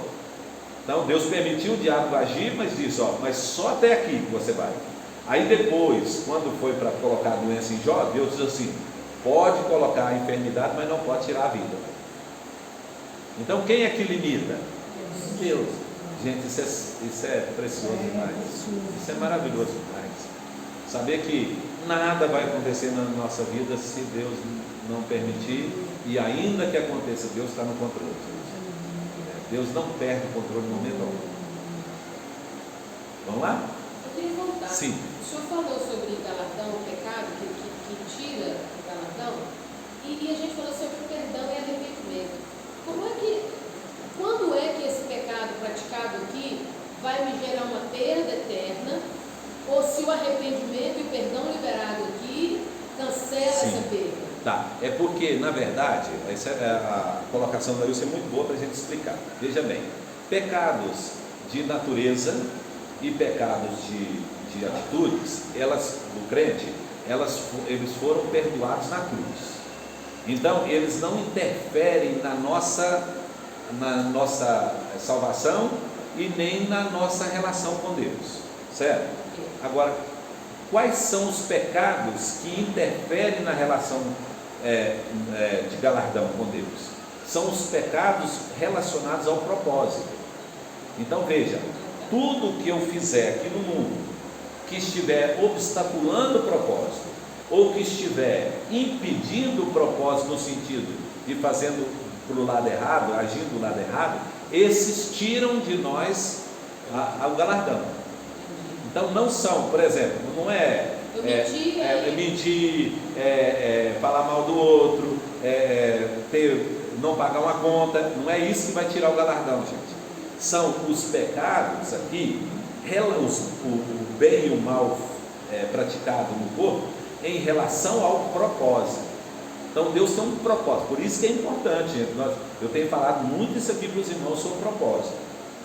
Então Deus permitiu o diabo agir, mas disse, mas só até aqui que você vai. Aí depois, quando foi para colocar a doença em Jó, Deus diz assim, pode colocar a enfermidade, mas não pode tirar a vida. Então quem é que limita? Deus. Gente, isso é precioso demais. Isso é maravilhoso demais. Saber que nada vai acontecer na nossa vida se Deus não permitir, e ainda que aconteça, Deus está no controle. Deus não perde o controle no momento algum. Vamos lá? Eu queria voltar. Sim. O senhor falou sobre galardão, o pecado que tira o galardão, e a gente falou sobre perdão e arrependimento. Quando é que esse pecado praticado aqui vai me gerar uma perda eterna, ou se o arrependimento e o perdão liberado aqui cancela essa perda? Tá, é porque, na verdade, a colocação da Ilse é muito boa para a gente explicar. Veja bem, pecados de natureza e pecados de atitudes, do crente, eles foram perdoados na cruz. Então, eles não interferem na nossa salvação e nem na nossa relação com Deus, certo? Agora, quais são os pecados que interferem na relação de galardão com Deus? São os pecados relacionados ao propósito. Então veja, tudo que eu fizer aqui no mundo que estiver obstaculando o propósito, ou que estiver impedindo o propósito no sentido de fazendo para o lado errado, agindo do lado errado, esses tiram de nós o galardão. Então não são, por exemplo, não mentir, falar mal do outro, não pagar uma conta, não é isso que vai tirar o galardão, gente. São os pecados aqui, o bem e o mal praticado no corpo, em relação ao propósito. Então Deus tem um propósito, por isso que é importante, gente. Eu tenho falado muito isso aqui para os irmãos sobre propósito,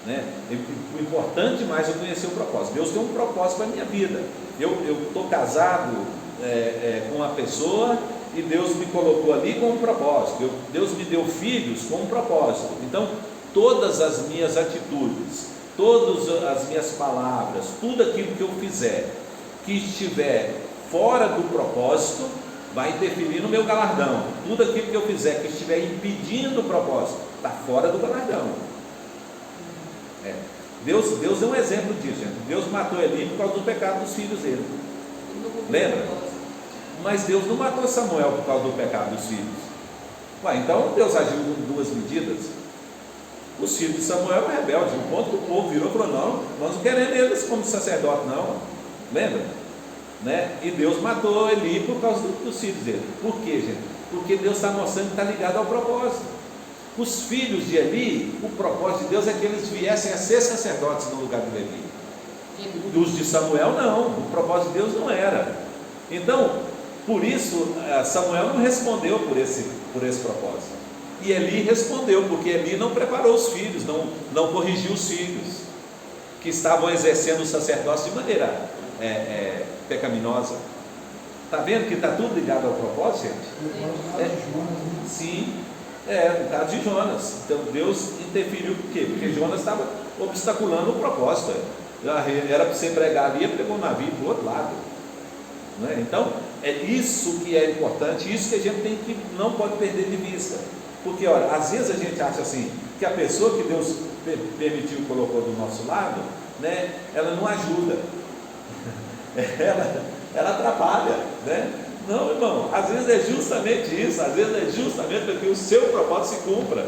né? O importante mais é conhecer o propósito. Deus tem um propósito para a minha vida. Eu estou casado com uma pessoa e Deus me colocou ali com um propósito. Deus me deu filhos com um propósito. Então todas as minhas atitudes, todas as minhas palavras, tudo aquilo que eu fizer que estiver fora do propósito vai interferir no meu galardão. Tudo aquilo que eu fizer que estiver impedindo o propósito está fora do galardão. Deus é um exemplo disso, gente. Deus matou Eli por causa do pecado dos filhos dele. Lembra? Mas Deus não matou Samuel por causa do pecado dos filhos. Então Deus agiu com duas medidas. Os filhos de Samuel eram rebeldes, no ponto que o povo virou e falou: não, nós não queremos eles como sacerdote, não. Lembra? Né? E Deus matou Eli por causa dos filhos dele. Por quê, gente? Porque Deus está mostrando que está ligado ao propósito. Os filhos de Eli, o propósito de Deus é que eles viessem a ser sacerdotes no lugar de Levi. Os de Samuel não, o propósito de Deus não era. Então, por isso Samuel não respondeu por esse propósito. E Eli respondeu, porque Eli não preparou os filhos, não corrigiu os filhos que estavam exercendo o sacerdócio de maneira pecaminosa. Está vendo que está tudo ligado ao propósito, gente? Sim, no caso de Jonas. Então Deus interferiu por quê? Porque Jonas estava obstaculando o propósito. Era para você pregar ali, ele pegou o navio para o outro lado. Não é? Então é isso que é importante, isso que a gente não pode perder de vista. Porque olha, às vezes a gente acha assim, que a pessoa que Deus permitiu e colocou do nosso lado, né, ela não ajuda. Ela atrapalha, né? Não, irmão, às vezes é justamente isso, às vezes é justamente para que o seu propósito se cumpra.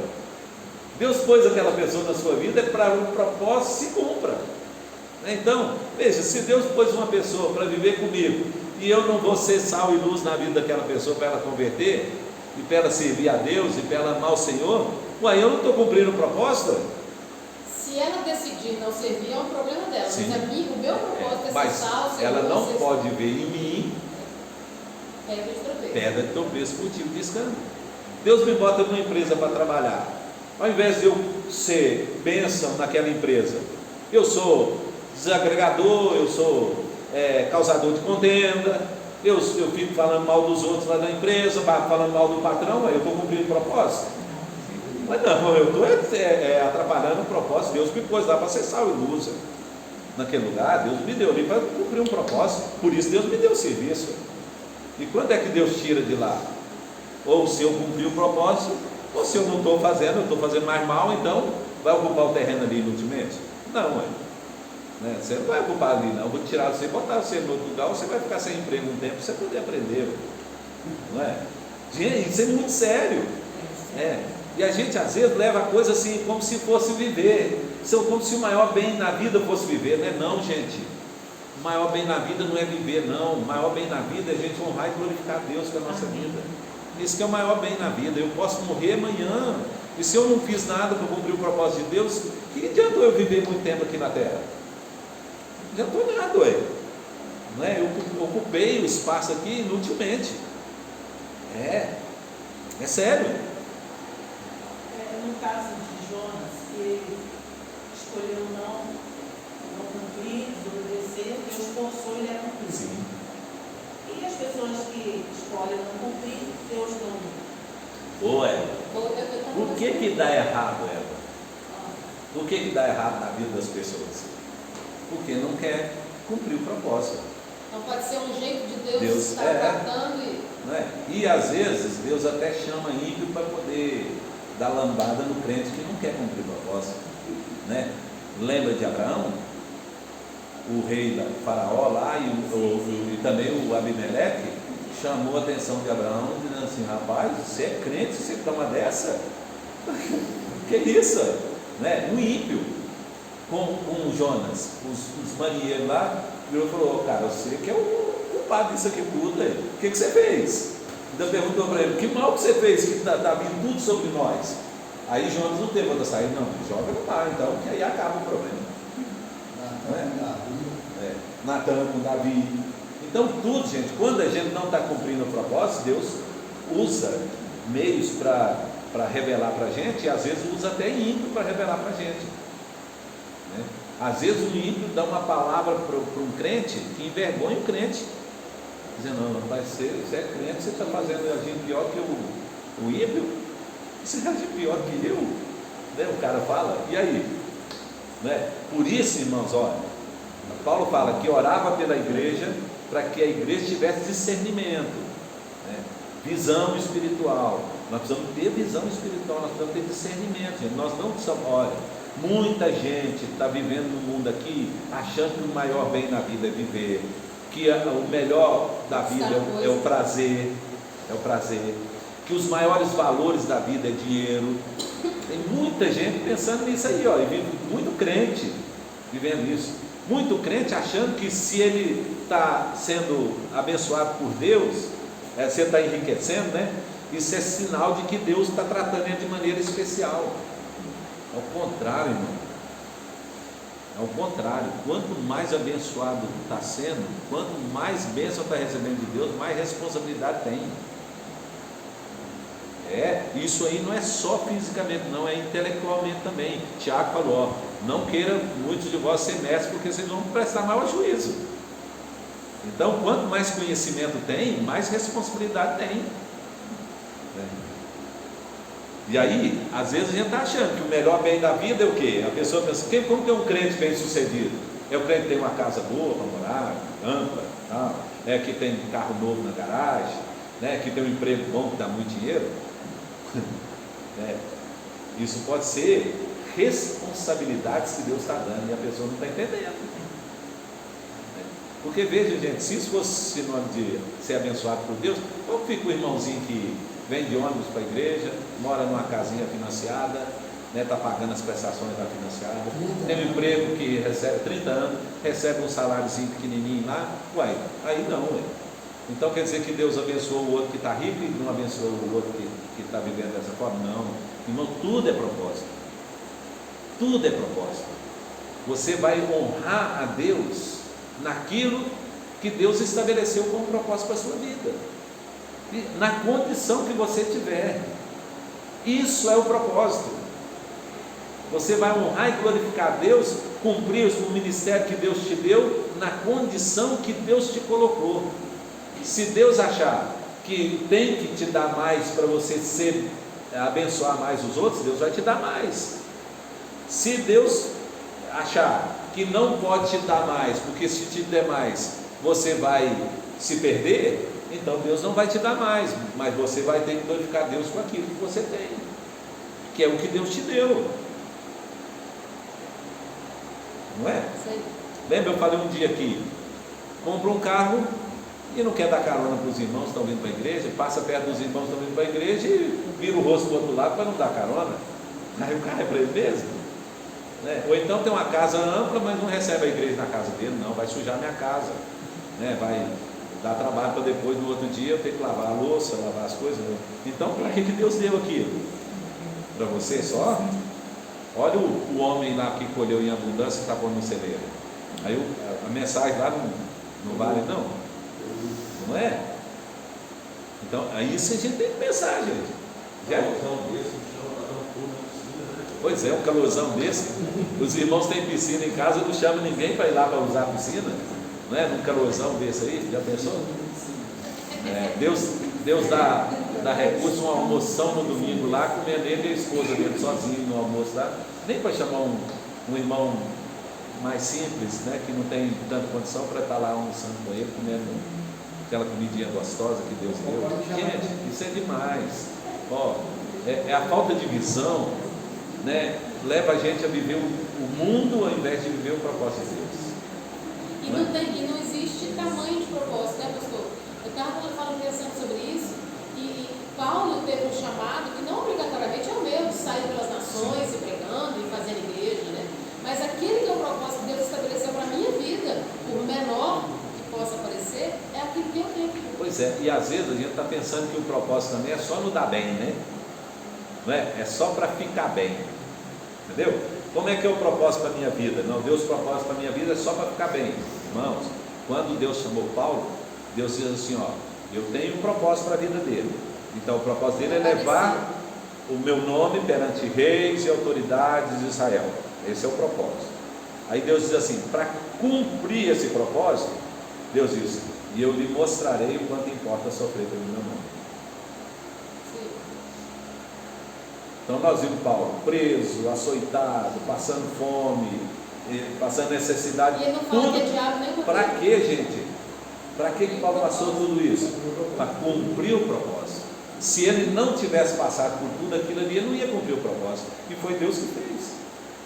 Deus pôs aquela pessoa na sua vida para o propósito se cumpra. Então, veja, se Deus pôs uma pessoa para viver comigo e eu não vou ser sal e luz na vida daquela pessoa para ela converter, e para ela servir a Deus, e para ela amar o Senhor, eu não estou cumprindo o propósito. Se ela decidir não servir, é um problema dela. Sim. Mas o meu propósito mas ser sal, ser ela luz, não ser pode ver em mim pedra de tropeço, motivo de escândalo. Deus me bota numa empresa para trabalhar. Ao invés de eu ser bênção naquela empresa, eu sou desagregador, eu sou causador de contenda, eu fico falando mal dos outros lá da empresa, falando mal do patrão, eu estou cumprindo o propósito. Mas não, eu estou atrapalhando o propósito. Deus me pôs lá para ser sal e luz naquele lugar. Deus me deu ali para cumprir um propósito. Por isso Deus me deu o serviço. E quando é que Deus tira de lá? Ou se eu cumprir o propósito, Ou se eu não estou fazendo, eu estou fazendo mais mal, então vai ocupar o terreno ali inutilmente? Não, né? Você não vai ocupar ali, não. Eu vou tirar você, botar você em outro lugar, você vai ficar sem emprego um tempo, para você poder aprender, não é? Gente, isso é muito sério. E a gente às vezes leva a coisa assim, como se fosse viver, como se o maior bem na vida fosse viver, não é não, gente. O maior bem na vida não é viver, não. O maior bem na vida é a gente honrar e glorificar a Deus com a nossa vida. Isso que é o maior bem na vida. Eu posso morrer amanhã, e se eu não fiz nada para cumprir o propósito de Deus, que adiantou eu viver muito tempo aqui na terra? Não adiantou nada, não é? Eu ocupei o espaço aqui inutilmente. É sério. No caso de Jonas, que ele escolheu não cumprir, desobedecer, Deus forçou ele a cumprir. Sim. E as pessoas que escolhem não cumprir, Deus não. Ô Eva, o que dá errado, Eva? O que dá errado na vida das pessoas? Porque não quer cumprir o propósito. Não pode ser um jeito de Deus estar tratando não é? E às vezes Deus até chama ímpio para poder dar lambada no crente que não quer cumprir o propósito, né? Lembra de Abraão? O rei da Faraó lá e também o Abimeleque chamou a atenção de Abraão, dizendo assim: rapaz, você é crente, você toma dessa? Que isso? Né? Um ímpio com Jonas, os marinheiros lá, virou e falou: cara, você que é o culpado disso aqui tudo aí, o que você fez? Ainda perguntou para ele: que mal que você fez, que está vindo tudo sobre nós? Aí Jonas não teve outra saída, não, joga no mar, então, que aí acaba o problema. Natan com Davi. Então tudo, gente, quando a gente não está cumprindo o propósito, Deus usa meios para revelar para a gente, e às vezes usa até ímpio para revelar para a gente, né? Às vezes o ímpio dá uma palavra para um crente que envergonha o crente, dizendo: não, você é crente, você está fazendo agir pior que o ímpio, você agir pior que eu, né? O cara fala, e aí? Né? Por isso, irmãos, olha, Paulo fala que orava pela igreja para que a igreja tivesse discernimento, né? Visão espiritual. Nós precisamos ter visão espiritual, nós precisamos ter discernimento, gente. Nós não precisamos, olha, muita gente está vivendo no mundo aqui achando que o maior bem na vida é viver, que o melhor da vida é o prazer, que os maiores valores da vida é dinheiro. Tem muita gente pensando nisso aí, e muito crente vivendo isso. Muito crente achando que se ele está sendo abençoado por Deus, você está enriquecendo, né? Isso é sinal de que Deus está tratando ele de maneira especial. Ao contrário, irmão. Ao contrário, quanto mais abençoado está sendo, quanto mais bênção está recebendo de Deus, mais responsabilidade tem. Isso aí não é só fisicamente, não, é intelectualmente também. Tiago falou: não queira muitos de vós ser mestres, porque vocês vão prestar mal juízo. Então, quanto mais conhecimento tem, mais responsabilidade tem. E aí, às vezes a gente está achando que o melhor bem da vida é o quê? A pessoa pensa: como que é um crente bem sucedido? É o crente que tem uma casa boa para morar, ampla, tal, que tem um carro novo na garagem, né? Que tem um emprego bom que dá muito dinheiro. Isso pode ser responsabilidades que Deus está dando e a pessoa não está entendendo. Porque veja, gente, se isso fosse sinônimo de ser abençoado por Deus, como fica o irmãozinho que vem de ônibus para a igreja, mora numa casinha financiada, está pagando as prestações da financiada, tem um emprego que recebe 30 anos, recebe um saláriozinho pequenininho lá, aí não. Então quer dizer que Deus abençoou o outro que está rico e não abençoou o outro que está vivendo dessa forma? Não, irmão, tudo é propósito. Tudo é propósito. Você vai honrar a Deus naquilo que Deus estabeleceu como propósito para a sua vida, na condição que você tiver. Isso é o propósito. Você vai honrar e glorificar a Deus, cumprir o ministério que Deus te deu, na condição que Deus te colocou. Se Deus achar que tem que te dar mais para você abençoar mais os outros, Deus vai te dar mais. Se Deus achar que não pode te dar mais, porque se te der mais, você vai se perder, então Deus não vai te dar mais, mas você vai ter que glorificar Deus com aquilo que você tem. que é o que Deus te deu. Não é? Sim. Lembra, eu falei um dia aqui, compra um carro e não quer dar carona para os irmãos que estão vindo para a igreja, passa perto dos irmãos que estão vindo para a igreja e vira o rosto para o outro lado para não dar carona. Aí o carro é para ele mesmo, né? Ou então tem uma casa ampla, mas não recebe a igreja na casa dele, não, vai sujar minha casa, né? Vai dar trabalho para depois, no outro dia, eu ter que lavar a louça, lavar as coisas. Então, para que Deus deu aquilo? Para você só? Olha o homem lá que colheu em abundância e está pondo no celeiro. Aí a mensagem lá não vale, não? Não é? Então, aí isso a gente tem que pensar, gente. Pois é, um calorzão desse. Os irmãos têm piscina em casa, não chamam ninguém para ir lá para usar a piscina, não é? Num calorzão desse aí, já pensou? Deus dá recurso, uma almoção no domingo lá, comendo ele e a esposa dele sozinho no almoço lá. Nem para chamar um irmão mais simples, né, que não tem tanta condição para estar lá almoçando com ele, comendo aquela comidinha gostosa que Deus deu. Gente, isso é demais. Ó, é a falta de visão, né, leva a gente a viver o mundo ao invés de viver o propósito de Deus. E não existe tamanho de propósito, né, pastor? Eu estava pensando sobre isso, e Paulo teve um chamado que não obrigatoriamente é o meu, de sair pelas nações e pregando e fazendo igreja, né? Mas aquele que é o propósito que Deus estabeleceu para a minha vida, por menor que possa parecer, é aquilo que eu tenho. Pois é, e às vezes a gente está pensando que o propósito também é só no dar bem, né? Não é? É só para ficar bem, entendeu? Como é que é o propósito para a minha vida? Não, Deus propósito para a minha vida é só para ficar bem. Irmãos, quando Deus chamou Paulo, Deus diz assim, ó, eu tenho um propósito para a vida dele. Então o propósito dele é levar o meu nome perante reis e autoridades de Israel. Esse é o propósito. Aí Deus diz assim, para cumprir esse propósito, Deus diz, e eu lhe mostrarei o quanto importa sofrer pelo meu nome. Sim. Então nós vimos Paulo preso, açoitado, passando fome, passando necessidade. E ele não fala que é diabo nem por Para quê, gente? Para que Paulo passou tudo isso? Para cumprir o propósito. Se ele não tivesse passado por tudo aquilo ali, ele não ia cumprir o propósito. E foi Deus que fez.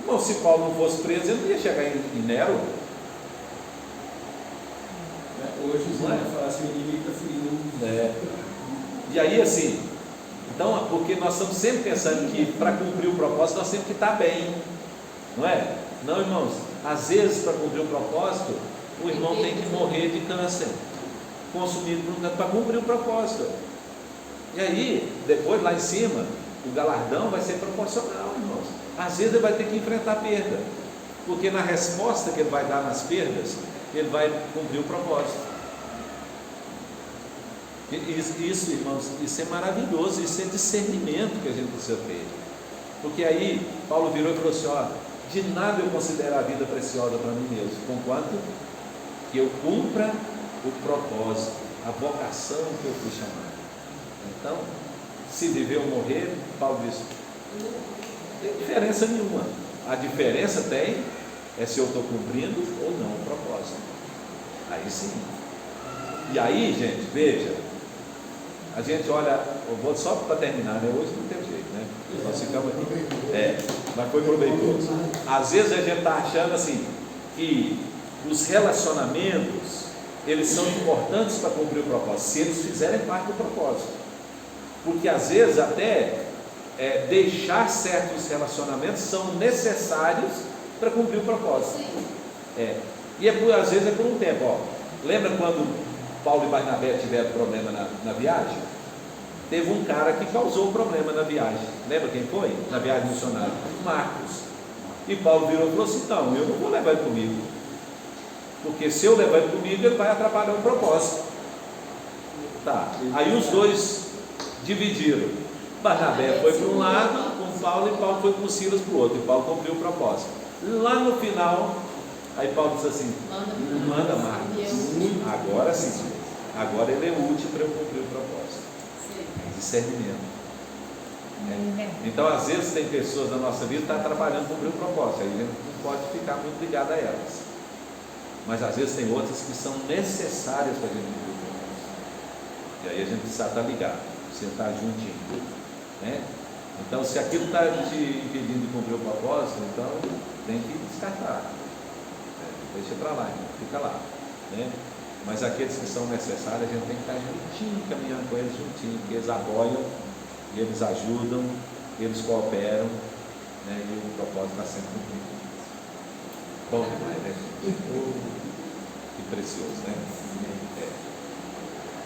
Irmão, se Paulo não fosse preso, ele não ia chegar em Nero. Hoje os irmãos falam assim, o inimigo está ferindo. E aí assim, então, porque nós estamos sempre pensando que para cumprir o propósito nós temos que estar bem, não é? Não, irmãos, às vezes para cumprir o propósito, o irmão tem que morrer de câncer, consumido por um câncer, para cumprir o propósito. E aí, depois lá em cima, o galardão vai ser proporcional, irmãos. Às vezes ele vai ter que enfrentar perda, porque na resposta que ele vai dar nas perdas, ele vai cumprir o propósito. Isso, irmãos, isso é maravilhoso, isso é discernimento que a gente precisa ter. Porque aí Paulo virou e falou assim, ó, de nada eu considero a vida preciosa para mim mesmo, conquanto que eu cumpra o propósito, a vocação que eu fui chamado. Então, se viver ou morrer, Paulo disse, não tem diferença nenhuma. A diferença tem é se eu estou cumprindo ou não o propósito. Aí sim. E aí, gente, veja, a gente olha, eu vou só para terminar, né? Hoje não tem jeito, né? Nós ficamos aqui. Mas foi proveitoso. Às vezes a gente está achando assim, que os relacionamentos, eles são importantes para cumprir o propósito, se eles fizerem parte do propósito. Porque às vezes até deixar certos relacionamentos são necessários para cumprir o propósito. E às vezes é por um tempo, ó. Lembra quando Paulo e Barnabé tiveram problema na viagem? Teve um cara que causou o problema na viagem. Lembra quem foi? Na viagem missionária? Marcos. E Paulo virou e falou assim, não, eu não vou levar ele comigo, porque se eu levar ele comigo, ele vai atrapalhar o propósito. Tá, aí os dois dividiram. Barnabé foi para um lado com Paulo, e Paulo foi com Silas para o outro, e Paulo cumpriu o propósito. Lá no final, aí Paulo disse assim, manda Marcos, agora sim, agora ele é útil para eu cumprir o propósito. Discernimento. Então às vezes tem pessoas na nossa vida que estão trabalhando para cumprir o propósito, aí a gente não pode ficar muito ligado a elas, mas às vezes tem outras que são necessárias para a gente cumprir o propósito, e aí a gente precisa estar ligado, sentar juntinho, né? Então, se aquilo está te impedindo de cumprir o propósito, então tem que descartar. Deixa para lá, fica lá. Né? Mas aqueles que são necessários, a gente tem que estar juntinho, caminhando com eles juntinho, porque eles apoiam, eles ajudam, eles cooperam, né? E o propósito está sendo cumprido. Bom demais, né? Que precioso, né?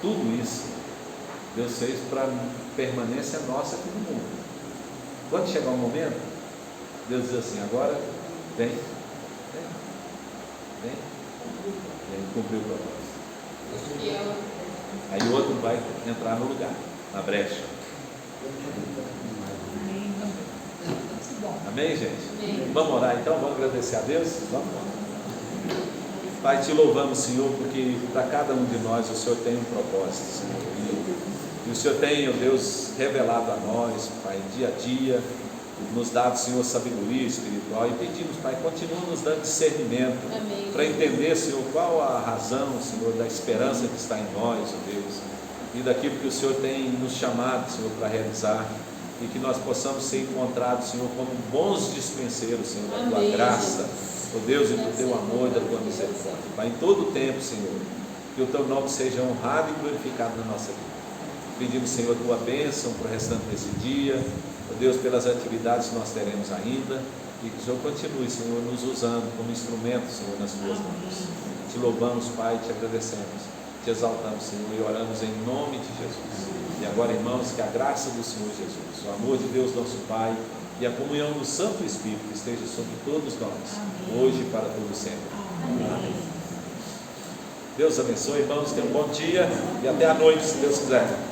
Tudo isso Deus fez para permanência nossa aqui no mundo. Quando chegar um momento, Deus diz assim: agora vem cumprir o propósito. Aí o outro vai entrar no lugar, na brecha. Amém, gente? Amém. Vamos orar então, vamos agradecer a Deus? Vamos lá. Pai, te louvamos, Senhor, porque para cada um de nós o Senhor tem um propósito, Senhor. E o Senhor tem, ó Deus, revelado a nós, Pai, dia a dia, nos dado, Senhor, sabedoria espiritual, e pedimos, Pai, continua nos dando discernimento para entender, Senhor, qual a razão, Senhor, da esperança que está em nós, ó Deus, e daquilo que o Senhor tem nos chamado, Senhor, para realizar, e que nós possamos ser encontrados, Senhor, como bons dispenseiros, Senhor, da Tua graça, ó Deus, e do Teu amor e da Tua misericórdia. Pai, em todo o tempo, Senhor, que o Teu nome seja honrado e glorificado na nossa vida. Pedimos, Senhor, a Tua bênção para o restante desse dia, ó Deus, pelas atividades que nós teremos ainda, e que o Senhor continue, Senhor, nos usando como instrumento, Senhor, nas Tuas mãos. Te louvamos, Pai, te agradecemos, te exaltamos, Senhor, e oramos em nome de Jesus. E agora, irmãos, que a graça do Senhor Jesus, o amor de Deus, nosso Pai, e a comunhão do Santo Espírito esteja sobre todos nós, hoje e para todo sempre. Amém. Deus abençoe, irmãos, tenham um bom dia e até a noite, se Deus quiser.